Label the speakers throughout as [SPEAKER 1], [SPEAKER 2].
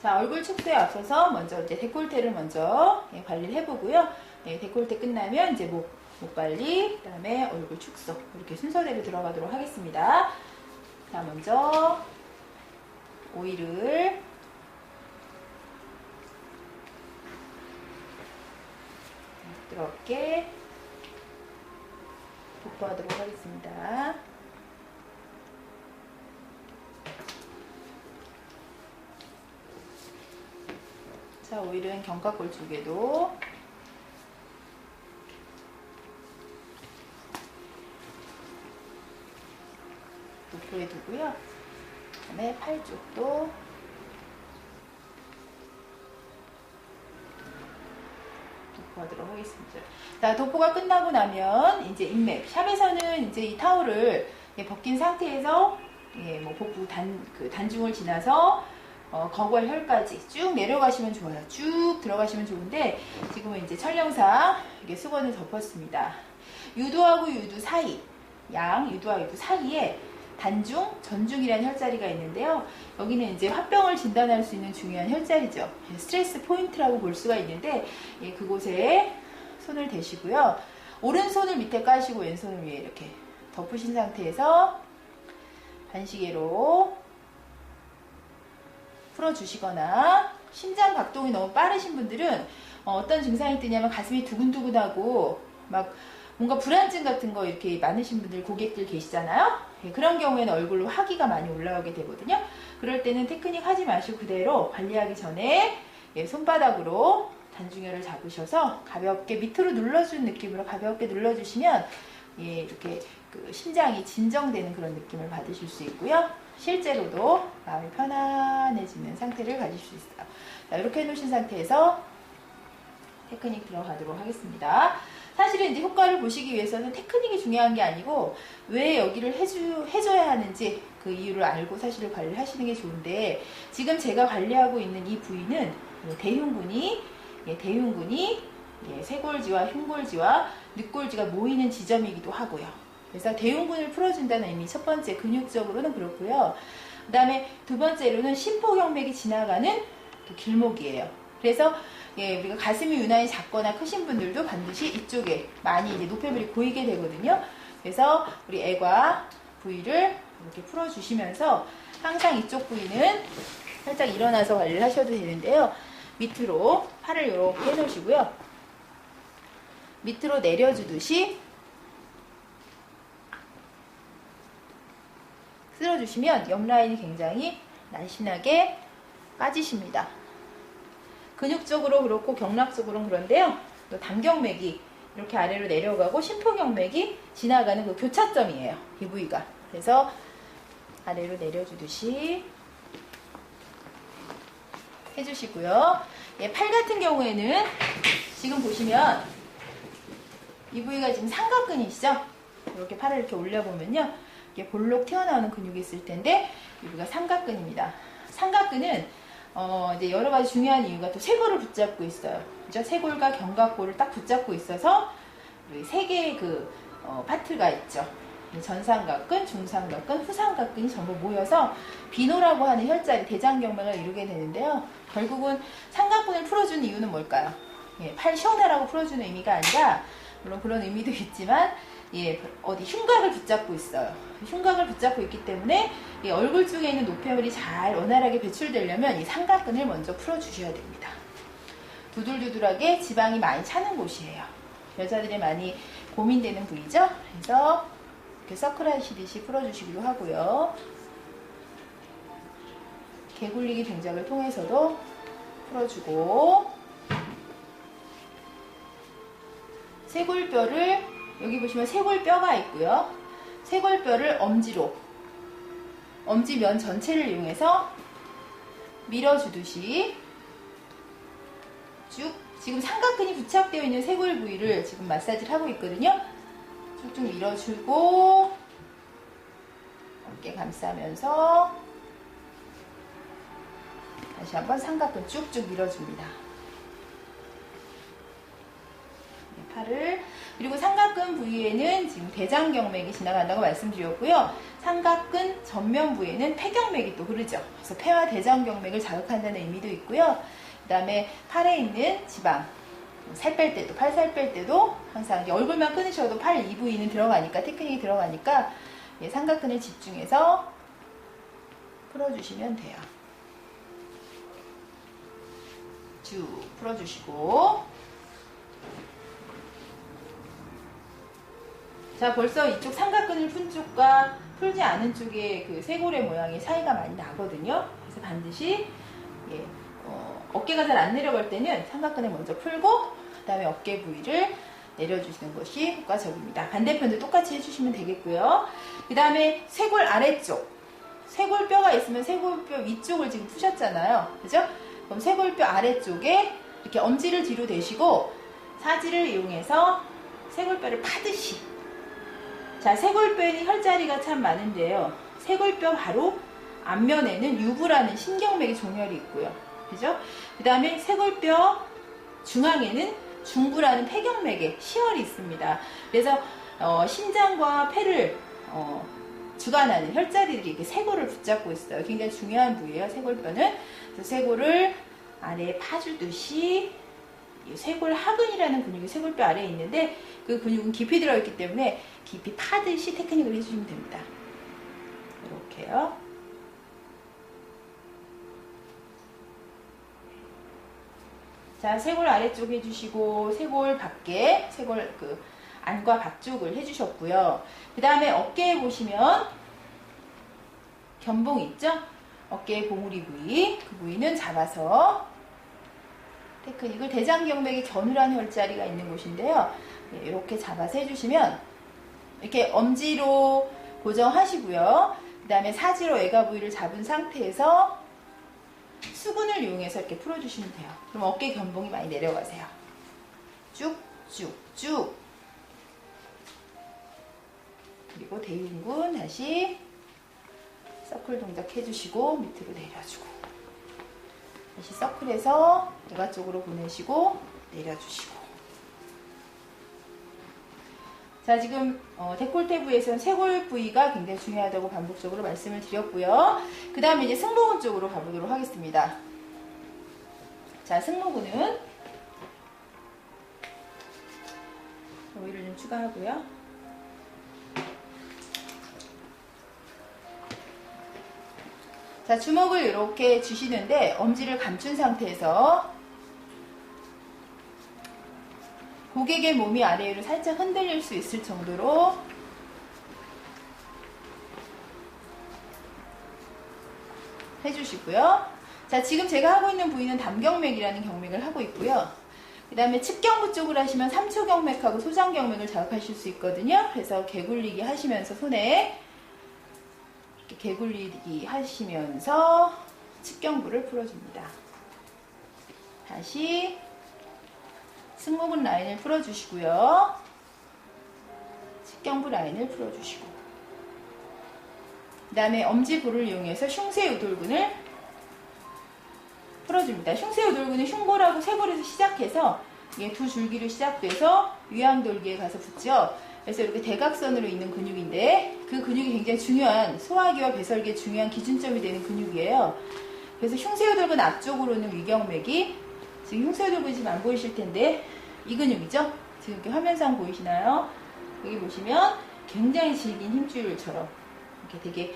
[SPEAKER 1] 자, 얼굴 축소에 앞서서 먼저 이제 데콜테를 먼저 관리를 해보고요. 데콜테 끝나면 이제 목 관리, 그 다음에 얼굴 축소 이렇게 순서대로 들어가도록 하겠습니다. 자, 먼저 오일을 부드럽게 도포하도록 하겠습니다. 자, 오일은 견갑골 쪽에도 도포해 두고요. 그 다음에 팔 쪽도 도포하도록 하겠습니다. 자, 도포가 끝나고 나면 이제 인맥. 샵에서는 이제 이 타올을 벗긴 상태에서 뭐 복부 단중을 지나서 거괄혈까지 쭉 내려가시면 좋아요. 쭉 들어가시면 좋은데 지금은 이제 촬영상 이게 수건을 덮었습니다. 유두하고 유두 사이, 양 유두와 유두 사이에 단중, 전중이라는 혈자리가 있는데요. 여기는 이제 화병을 진단할 수 있는 중요한 혈자리죠. 스트레스 포인트라고 볼 수가 있는데 그곳에 손을 대시고요. 오른손을 밑에 까시고 왼손을 위에 이렇게 덮으신 상태에서 반시계로 풀어주시거나 심장 박동이 너무 빠르신 분들은 어떤 증상이 뜨냐면 가슴이 두근두근하고 막 뭔가 불안증 같은 거 이렇게 많으신 분들 고객들 계시잖아요. 그런 경우에는 얼굴로 화기가 많이 올라오게 되거든요. 그럴 때는 테크닉 하지 마시고 그대로 관리하기 전에 손바닥으로 단중혈을 잡으셔서 가볍게 밑으로 눌러주는 느낌으로 가볍게 눌러주시면 이렇게 심장이 진정되는 그런 느낌을 받으실 수 있고요. 실제로도 마음이 편안해지는 상태를 가질 수 있어요. 자, 이렇게 해놓으신 상태에서 테크닉 들어가도록 하겠습니다. 사실은 이제 효과를 보시기 위해서는 테크닉이 중요한 게 아니고 왜 여기를 해줘야 하는지 그 이유를 알고 사실을 관리를 하시는 게 좋은데 지금 제가 관리하고 있는 이 부위는 대흉근이 쇄골지와 흉골지와 늑골지가 모이는 지점이기도 하고요. 그래서 대흉근을 풀어준다는 의미 첫 번째 근육적으로는 그렇고요. 그 다음에 두 번째로는 심포경맥이 지나가는 길목이에요. 그래서 우리가 가슴이 유난히 작거나 크신 분들도 반드시 이쪽에 많이 이제 노폐물이 고이게 되거든요. 그래서 우리 애과 부위를 이렇게 풀어주시면서 항상 이쪽 부위는 살짝 일어나서 관리를 하셔도 되는데요. 밑으로 팔을 이렇게 해놓으시고요. 밑으로 내려주듯이 쓸어주시면 옆라인이 굉장히 날씬하게 빠지십니다. 근육적으로 그렇고 경락적으로는 그런데요. 또 단경맥이 이렇게 아래로 내려가고 심포경맥이 지나가는 그 교차점이에요. 이 부위가. 그래서 아래로 내려주듯이 해주시고요. 팔 같은 경우에는 지금 보시면 이 부위가 지금 삼각근이시죠? 이렇게 팔을 이렇게 올려보면요. 이게 볼록 튀어나오는 근육이 있을 텐데 이 부위가 삼각근입니다. 삼각근은 이제 여러 가지 중요한 이유가 또 쇄골을 붙잡고 있어요. 그죠? 쇄골과 견갑골을 딱 붙잡고 있어서 세 개의 파트가 있죠. 전삼각근, 중삼각근, 후삼각근이 전부 모여서 비노라고 하는 혈자리, 대장경맥을 이루게 되는데요. 결국은 삼각근을 풀어주는 이유는 뭘까요? 팔 시원하라고 풀어주는 의미가 아니라 물론 그런 의미도 있지만 어디 흉곽을 붙잡고 있어요. 흉곽을 붙잡고 있기 때문에 얼굴 쪽에 있는 노폐물이 잘 원활하게 배출되려면 이 삼각근을 먼저 풀어주셔야 됩니다. 두들두들하게 지방이 많이 차는 곳이에요. 여자들이 많이 고민되는 부위죠. 그래서 이렇게 서클 하시듯이 풀어주시기도 하고요. 개굴리기 동작을 통해서도 풀어주고 쇄골뼈를 여기 보시면 쇄골뼈가 있고요. 쇄골뼈를 엄지면 전체를 이용해서 밀어주듯이 쭉 지금 삼각근이 부착되어 있는 쇄골 부위를 지금 마사지를 하고 있거든요. 쭉쭉 밀어주고 어깨 감싸면서 다시 한번 삼각근 쭉쭉 밀어줍니다. 팔을 그리고 삼각근 부위에는 지금 대장경맥이 지나간다고 말씀드렸고요. 삼각근 전면 부에는 폐경맥이 또 흐르죠. 그래서 폐와 대장경맥을 자극한다는 의미도 있고요. 그 다음에 팔에 있는 지방, 살 뺄 때도, 팔 살 뺄 때도 항상 얼굴만 끊으셔도 팔 2부위는 들어가니까, 테크닉이 들어가니까 삼각근을 집중해서 풀어주시면 돼요. 쭉 풀어주시고, 자, 벌써 이쪽 삼각근을 푼 쪽과 풀지 않은 쪽의 그 쇄골의 모양이 차이가 많이 나거든요. 그래서 반드시 어깨가 잘 안 내려갈 때는 삼각근을 먼저 풀고 그 다음에 어깨 부위를 내려주시는 것이 효과적입니다. 반대편도 똑같이 해주시면 되겠고요. 그 다음에 쇄골 아래쪽, 쇄골뼈가 있으면 쇄골뼈 위쪽을 지금 푸셨잖아요. 그죠? 그럼 쇄골뼈 아래쪽에 이렇게 엄지를 뒤로 대시고 사지를 이용해서 쇄골뼈를 파듯이. 자, 쇄골뼈에는 혈자리가 참 많은데요. 쇄골뼈 바로 앞면에는 유부라는 신경맥의 종혈이 있고요. 그죠? 그 다음에 쇄골뼈 중앙에는 중부라는 폐경맥의 시혈이 있습니다. 그래서 심장과 폐를 주관하는 혈자리들이 이렇게 쇄골을 붙잡고 있어요. 굉장히 중요한 부위예요, 쇄골뼈는. 그래서 쇄골을 아래에 파주듯이 쇄골 하근이라는 근육이 쇄골뼈 아래에 있는데 그 근육은 깊이 들어있기 때문에 깊이 파듯이 테크닉을 해주시면 됩니다. 이렇게요. 자, 쇄골 아래쪽 해주시고 쇄골 밖에, 쇄골 그 안과 밖쪽을 해주셨고요. 그 다음에 어깨에 보시면 견봉 있죠? 어깨의 봉우리 부위, 그 부위는 잡아서 테크닉을 대장경맥이 겨누란 혈자리가 있는 곳인데요. 이렇게 잡아서 해주시면 이렇게 엄지로 고정하시고요. 그 다음에 사지로 외가 부위를 잡은 상태에서 수근을 이용해서 이렇게 풀어주시면 돼요. 그럼 어깨 견봉이 많이 내려가세요. 쭉쭉쭉. 그리고 대흉근 다시 서클 동작 해주시고 밑으로 내려주고 다시 서클에서 외가 쪽으로 보내시고 내려주시고. 자, 지금 데콜테 부위에서는 쇄골 부위가 굉장히 중요하다고 반복적으로 말씀을 드렸고요. 그 다음에 이제 승모근 쪽으로 가보도록 하겠습니다. 자, 승모근은 오일을 좀 추가하고요. 자, 주먹을 이렇게 쥐시는데 엄지를 감춘 상태에서 고객의 몸이 아래로 살짝 흔들릴 수 있을 정도로 해주시고요. 자, 지금 제가 하고 있는 부위는 담경맥이라는 경맥을 하고 있고요. 그 다음에 측경부 쪽을 하시면 삼초경맥하고 소장경맥을 자극하실 수 있거든요. 그래서 개굴리기 하시면서 손에 이렇게 개굴리기 하시면서 측경부를 풀어줍니다. 다시 승모근 라인을 풀어주시고요. 측경부 라인을 풀어주시고 그 다음에 엄지볼을 이용해서 흉쇄유돌근을 풀어줍니다. 흉쇄유돌근은 흉골하고 쇄골에서 시작해서 이게 두 줄기로 시작돼서 위암돌기에 가서 붙죠. 그래서 이렇게 대각선으로 있는 근육인데 그 근육이 굉장히 중요한 소화기와 배설기에 중요한 기준점이 되는 근육이에요. 그래서 흉쇄유돌근 앞쪽으로는 위경맥이 지금 흉쇄유돌근이 지금 안 보이실 텐데 이 근육이죠? 지금 이렇게 화면상 보이시나요? 여기 보시면 굉장히 질긴 힘줄처럼 이렇게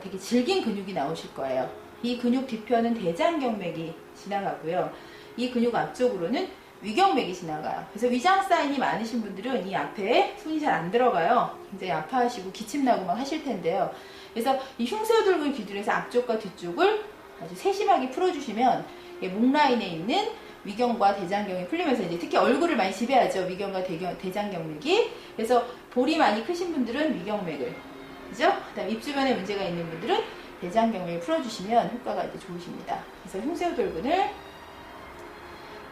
[SPEAKER 1] 되게 질긴 근육이 나오실 거예요. 이 근육 뒤편은 대장경맥이 지나가고요. 이 근육 앞쪽으로는 위경맥이 지나가요. 그래서 위장 사인이 많으신 분들은 이 앞에 손이 잘 안 들어가요. 굉장히 아파하시고 기침 나고 막 하실 텐데요. 그래서 이 흉쇄유돌근 기준에서 앞쪽과 뒤쪽을 아주 세심하게 풀어주시면 목 라인에 있는 위경과 대장경이 풀리면서 이제 특히 얼굴을 많이 지배하죠. 위경과 대장경맥이. 그래서 볼이 많이 크신 분들은 위경맥을, 그죠? 그다음 입 주변에 문제가 있는 분들은 대장경맥을 풀어주시면 효과가 이제 좋으십니다. 그래서 흉쇄유돌근을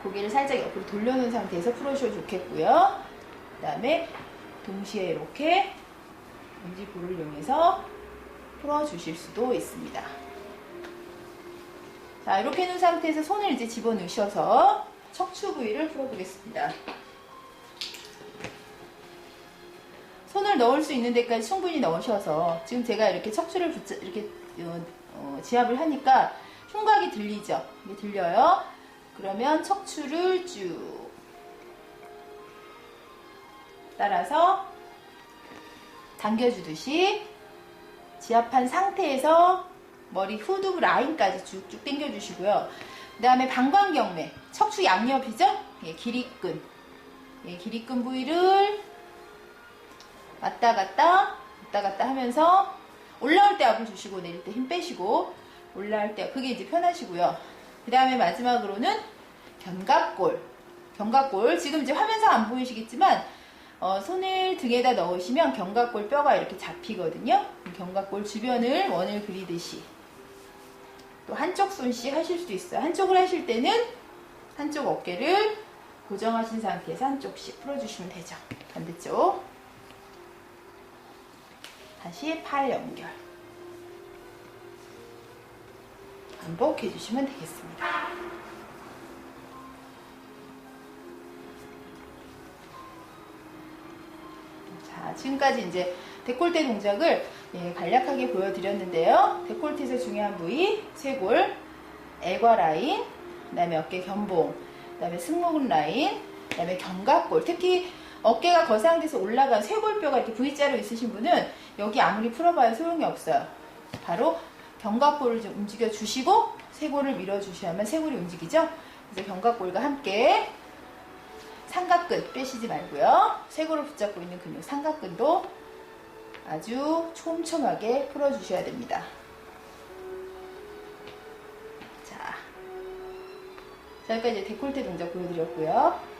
[SPEAKER 1] 고개를 살짝 옆으로 돌려놓은 상태에서 풀어주셔도 좋겠고요. 그 다음에 동시에 이렇게 엄지볼을 이용해서 풀어주실 수도 있습니다. 자, 이렇게 해놓은 상태에서 손을 이제 집어넣으셔서 척추 부위를 풀어보겠습니다. 손을 손을 넣을 수 있는 데까지 충분히 넣으셔서 지금 제가 이렇게 척추를 이렇게 지압을 하니까 흉곽이 들리죠? 이게 들려요? 그러면 척추를 쭉 따라서 당겨주듯이 지압한 상태에서 머리 후두 라인까지 쭉쭉 당겨주시고요. 그 다음에 방광경매, 척추 양옆이죠? 예, 기립근. 예, 기립근 부위를 왔다 갔다 하면서 올라올 때 압을 주시고 내릴 때 힘 빼시고 올라올 때 그게 이제 편하시고요. 그 다음에 마지막으로는 견갑골. 견갑골. 지금 이제 화면상 안 보이시겠지만 손을 등에다 넣으시면 견갑골 뼈가 이렇게 잡히거든요. 견갑골 주변을 원을 그리듯이 또 한쪽 손씩 하실 수도 있어요. 한쪽을 하실 때는 한쪽 어깨를 고정하신 상태에서 한쪽씩 풀어주시면 되죠. 반대쪽. 다시 팔 연결. 반복해 주시면 되겠습니다. 자, 지금까지 이제 데콜테 동작을 간략하게 보여드렸는데요. 데콜테에서 중요한 부위, 쇄골, 애과 라인, 그 다음에 어깨 견봉, 그 다음에 승모근 라인, 그 다음에 견갑골. 특히 어깨가 거상돼서 올라간 쇄골뼈가 이렇게 V자로 있으신 분은 여기 아무리 풀어봐야 소용이 없어요. 바로 견갑골을 좀 움직여 주시고 쇄골을 밀어 주셔야만 쇄골이 움직이죠. 그래서 견갑골과 함께 삼각근 빼시지 말고요. 쇄골을 붙잡고 있는 근육 삼각근도 아주 촘촘하게 풀어주셔야 됩니다. 자, 여기까지 데콜테 동작 보여드렸고요.